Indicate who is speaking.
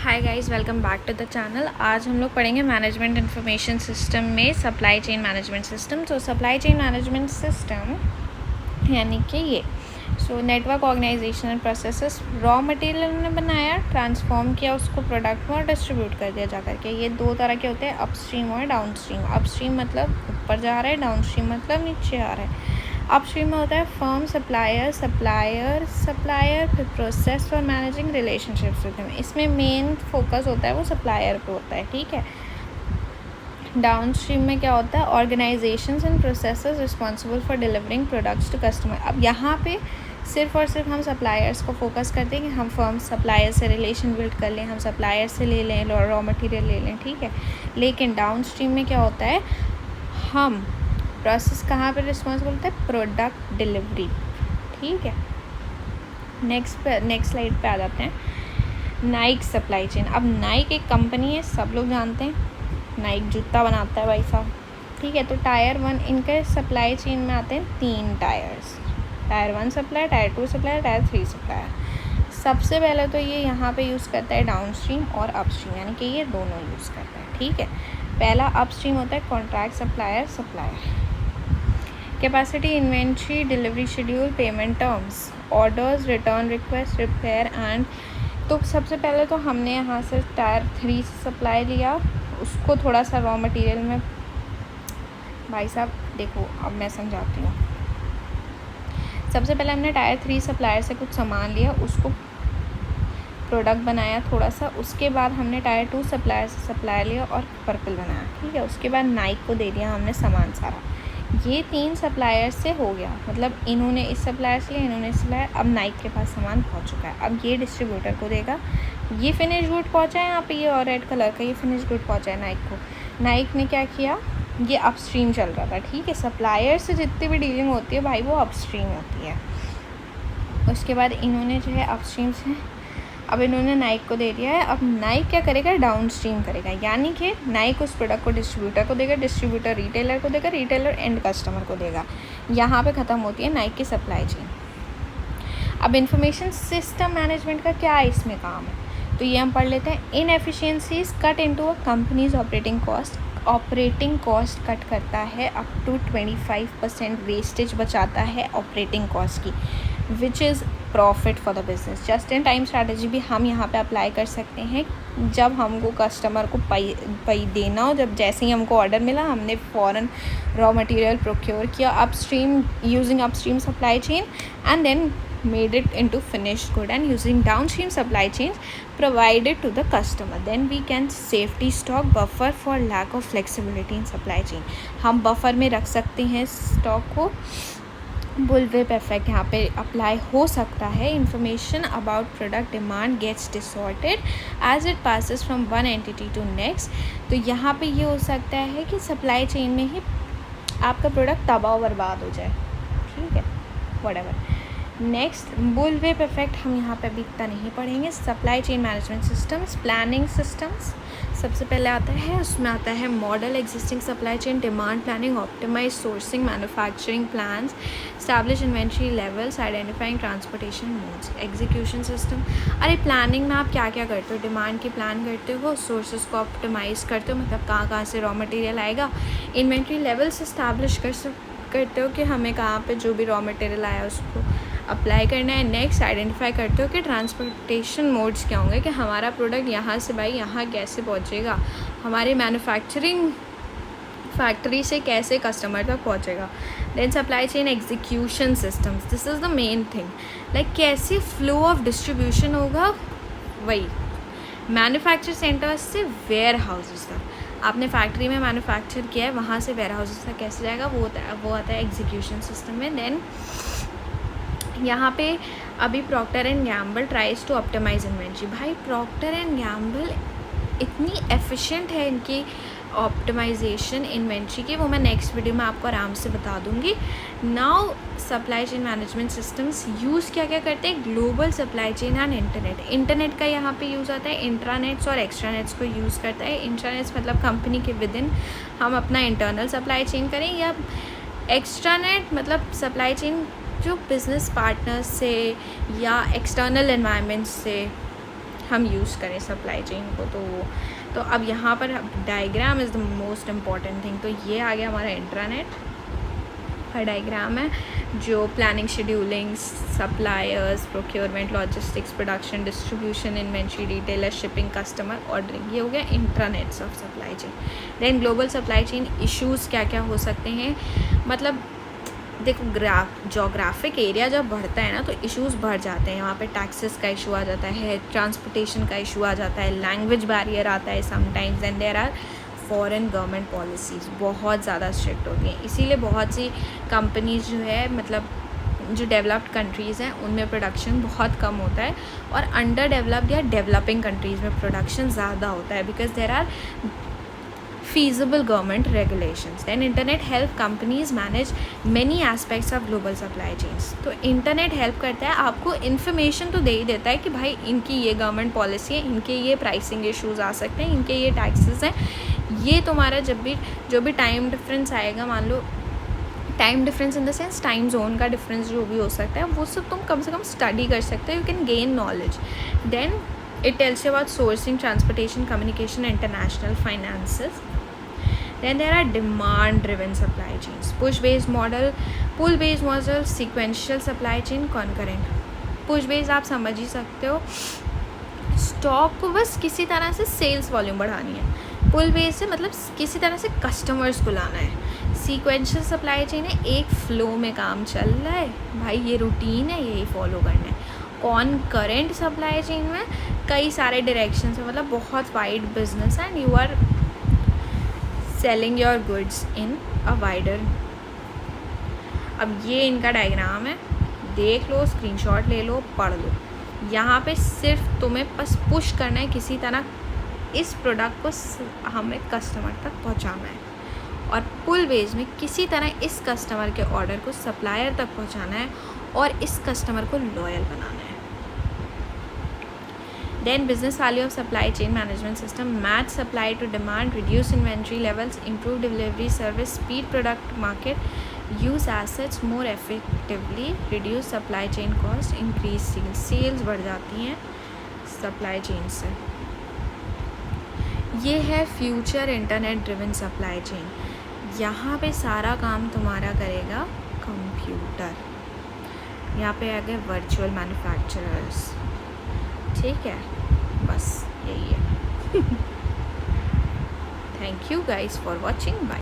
Speaker 1: Hi guys, welcome back to the channel. आज हम लोग पढ़ेंगे मैनेजमेंट इंफॉर्मेशन सिस्टम में सप्लाई चेन मैनेजमेंट सिस्टम। तो सप्लाई चेन मैनेजमेंट सिस्टम यानी कि ये network organisation and processes. Raw material ने बनाया, ट्रांसफॉर्म किया उसको प्रोडक्ट में और डिस्ट्रीब्यूट कर दिया जा करके। ये दो तरह के होते हैं, अपस्ट्रीम और डाउनस्ट्रीम। अपस्ट्रीम मतलब ऊपर जा रहा है, डाउनस्ट्रीम मतलब नीचे आ रहा है। अपस्ट्रीम में होता है फर्म, सप्लायर, फिर process for managing relationships with him. इसमें मेन फोकस होता है वो सप्लायर पे होता है, ठीक है। डाउनस्ट्रीम में क्या होता है, organisations and processes responsible for delivering products to customer. अब यहाँ पे सिर्फ और सिर्फ हम सप्लायर्स को फोकस करते हैं कि हम फर्म सप्लायर से रिलेशन बिल्ड कर लें, हम सप्लायर से ले लें, रॉ मटेरियल ले लें, ठीक है। लेकिन डाउनस्ट्रीम में क्या होता है, हम प्रोसेस कहाँ पे रिस्पॉन्सिबल होता है, प्रोडक्ट डिलीवरी, ठीक है। नेक्स्ट स्लाइड पे आ जाते हैं। Naik supply chain. अब नाइक एक कंपनी है, सब लोग जानते हैं, नाइक जूता बनाता है भाई साहब, ठीक है। तो टायर 1 इनके सप्लाई चेन में आते हैं 3 tyres, tyre 1 supplier, tyre 2 supplier, tyre 3 supplier. सबसे पहले तो ये यहाँ पे यूज़ करता है डाउनस्ट्रीम और अपस्ट्रीम, यानी कि ये दोनों यूज़ करता है, ठीक है। पहला अपस्ट्रीम होता है contract supplier, capacity, inventory, delivery schedule, payment terms, orders, return request, repair and. तो सबसे पहले तो हमने यहाँ से टायर 3 से सप्लाई लिया, उसको थोड़ा सा रॉ मटेरियल में, भाई साहब देखो अब मैं समझाती हूँ। सबसे पहले हमने टायर 3 सप्लायर से कुछ सामान लिया, उसको प्रोडक्ट बनाया थोड़ा सा। उसके बाद हमने टायर 2 सप्लायर से सप्लाई लिया और पर्पल बनाया, ठीक है। उसके बाद नाइक को दे दिया हमने सामान सारा। ये 3 सप्लायर से हो गया, मतलब इन्होंने इस सप्लायर से लिया, इन्होंने सप्लायर। अब नाइक के पास सामान पहुंच चुका है, अब ये डिस्ट्रीब्यूटर को देगा। ये फिनिश गुड पहुंचा है यहाँ पे, ये और रेड कलर का ये फिनिश गुड पहुंचा है नाइक को। नाइक ने क्या किया, ये अपस्ट्रीम चल रहा था, ठीक है। सप्लायर से जितनी भी डीलिंग होती है भाई वो अपस्ट्रीम होती है। उसके बाद इन्होंने जो है अपस्ट्रीम से, अब इन्होंने नाइक को दे दिया है। अब नाइक क्या करेगा, डाउनस्ट्रीम करेगा, यानी कि नाइक उस प्रोडक्ट को डिस्ट्रीब्यूटर को देगा, डिस्ट्रीब्यूटर रिटेलर को देगा, रिटेलर एंड कस्टमर को देगा। यहाँ पे ख़त्म होती है नाइक की सप्लाई चेन। अब इंफॉर्मेशन सिस्टम मैनेजमेंट का क्या इसमें काम है, तो ये हम पढ़ लेते हैं। Inefficiencies cut into a companies operating cost cut करता है, अप टू 25% वेस्टेज बचाता है ऑपरेटिंग कॉस्ट की, which is profit for the business. Just in time strategy भी हम यहाँ पे अप्लाई कर सकते हैं। जब हमको कस्टमर को पे देना हो, जब जैसे ही हमको ऑर्डर मिला, हमने फ़ौरन रॉ मटेरियल प्रोक्योर किया upstream, using upstream supply chain, and then made it into finished good and using downstream supply chains provided to the customer, then we can safety stock buffer for lack of flexibility in supply chain। हम buffer में रख सकते हैं stock को। बुलवेप effect यहाँ पे apply हो सकता है। Information about product demand gets distorted as it passes from one entity to next. तो यहाँ पे ये हो सकता है कि सप्लाई चेन में ही आपका प्रोडक्ट तबाह बर्बाद हो जाए, ठीक है, व्हाटएवर। नेक्स्ट बुलवेप इफेक्ट हम यहाँ पे अभी इतना नहीं पढ़ेंगे। Supply chain management systems, planning systems सबसे पहले आता है, उसमें आता है model existing supply chain, demand planning, optimise sourcing, manufacturing plans, establish inventory levels, identifying transportation modes. Execution system, अरे प्लानिंग में आप क्या क्या करते हो, डिमांड की प्लान करते हो, सोर्सेज को ऑप्टिमाइज़ करते हो, मतलब कहाँ कहाँ से रॉ मटेरियल आएगा, इन्वेंट्री लेवल्स इस्टेब्लिश करते हो कि हमें कहाँ पे जो भी रॉ मटेरियल आया उसको अप्लाई करना है। नेक्स्ट आइडेंटिफाई करते हो कि ट्रांसपोर्टेशन मोड्स क्या होंगे, कि हमारा प्रोडक्ट यहाँ से भाई यहाँ कैसे पहुँचेगा, हमारे मैन्युफैक्चरिंग फैक्ट्री से कैसे कस्टमर तक पहुँचेगा। Then supply chain execution systems, this is the main thing, like कैसे फ्लो ऑफ डिस्ट्रीब्यूशन होगा, वही मैन्युफैक्चर सेंटर्स से वेयर हाउसेस तक। आपने फैक्ट्री में मैन्युफैक्चर किया है, वहाँ से वेयर हाउसेस तक कैसे जाएगा, वो आता है एग्जीक्यूशन सिस्टम में। देन यहाँ पे अभी Procter and Gamble tries to optimise inventory. भाई प्रॉक्टर एंड गैम्बल इतनी एफिशिएंट है इनकी ऑप्टिमाइजेशन इन्वेंट्री की, वो मैं नेक्स्ट वीडियो में आपको आराम से बता दूंगी। Now supply chain management systems use क्या क्या करते हैं, global supply chain and internet का यहाँ पे यूज़ आता है। इंट्रानेट्स और एक्स्ट्रानेट्स को यूज़ करता है। इंट्रानेट्स मतलब कंपनी के विद इन हम अपना इंटरनल सप्लाई चेन करें, या एक्स्ट्रानेट मतलब सप्लाई चेन जो बिज़नेस पार्टनर्स से या एक्सटर्नल एनवायरनमेंट से हम यूज़ करें सप्लाई चेन को। तो अब यहाँ पर diagram is the most important thing. तो ये आ गया हमारा इंट्रानेट का डायग्राम है, जो planning, scheduling, suppliers, procurement, logistics, production, distribution, inventory, retailer, shipping, customer, ordering, ये हो गया intranets of supply chain. Then global supply chain issues क्या क्या हो सकते हैं, मतलब देखो जोग्राफिक एरिया जब बढ़ता है ना तो इश्यूज़ बढ़ जाते हैं। वहाँ पे टैक्सेस का इशू आ जाता है, ट्रांसपोर्टेशन का इशू आ जाता है, लैंग्वेज बैरियर आता है sometimes, and there are foreign government policies बहुत ज़्यादा स्ट्रिक्ट होती हैं। इसीलिए बहुत सी कंपनीज जो है, मतलब जो डेवलप्ड कंट्रीज़ हैं उनमें प्रोडक्शन बहुत कम होता है, और अंडर डेवलप्ड या डेवलपिंग कंट्रीज़ में प्रोडक्शन ज़्यादा होता है, because there are feasible government regulations. Then internet help companies manage many aspects of global supply chains. तो इंटरनेट हेल्प करता है, आपको इन्फॉर्मेशन तो दे ही देता है कि भाई इनकी ये गवर्नमेंट पॉलिसी है, इनके ये प्राइसिंग इश्यूज़ आ सकते हैं, इनके ये टैक्सेस हैं, ये तुम्हारा जो भी टाइम डिफरेंस आएगा, मान लो time difference in the sense time zone का डिफरेंस जो भी हो सकता है, वो सब तुम कम से कम स्टडी कर सकते हो, you can gain knowledge. Then it tells you about sourcing, transportation, communication, international finances. Then there are demand driven supply chains, push based model, pull based model, sequential supply chain, concurrent. push based आप समझ ही सकते हो, stock को बस किसी तरह से sales volume बढ़ानी है. पुल बेस से मतलब किसी तरह से कस्टमर्स को लाना है. सीक्वेंशियल सप्लाई चेन है, एक फ्लो में काम चल रहा है भाई, ये रूटीन है, यही फॉलो करना है. कॉनकरेंट सप्लाई चेन में कई सारे डायरेक्शन है, मतलब बहुत वाइड बिजनेस है, and you are selling your goods in a wider. अब ये इनका डायग्राम है, देख लो, स्क्रीनशॉट ले लो, पढ़ लो. यहाँ पे सिर्फ तुम्हें बस पुश करना है, किसी तरह इस प्रोडक्ट को हमें कस्टमर तक पहुँचाना है, और पुल बेस में किसी तरह इस कस्टमर के ऑर्डर को सप्लायर तक पहुँचाना है और इस कस्टमर को लॉयल बनाना है. Then business value of supply chain management system: match supply to demand, reduce inventory levels, improve delivery service, speed product market, use assets more effectively, reduce supply chain cost, increase sales. Sales बढ़ जाती हैं supply chain से. ये है future internet driven supply chain. यहाँ पे सारा काम तुम्हारा करेगा कंप्यूटर. यहाँ पे आ गए वर्चुअल मैन्युफैक्चरर्स. ठीक है, बस यही है. Thank you guys for watching. Bye.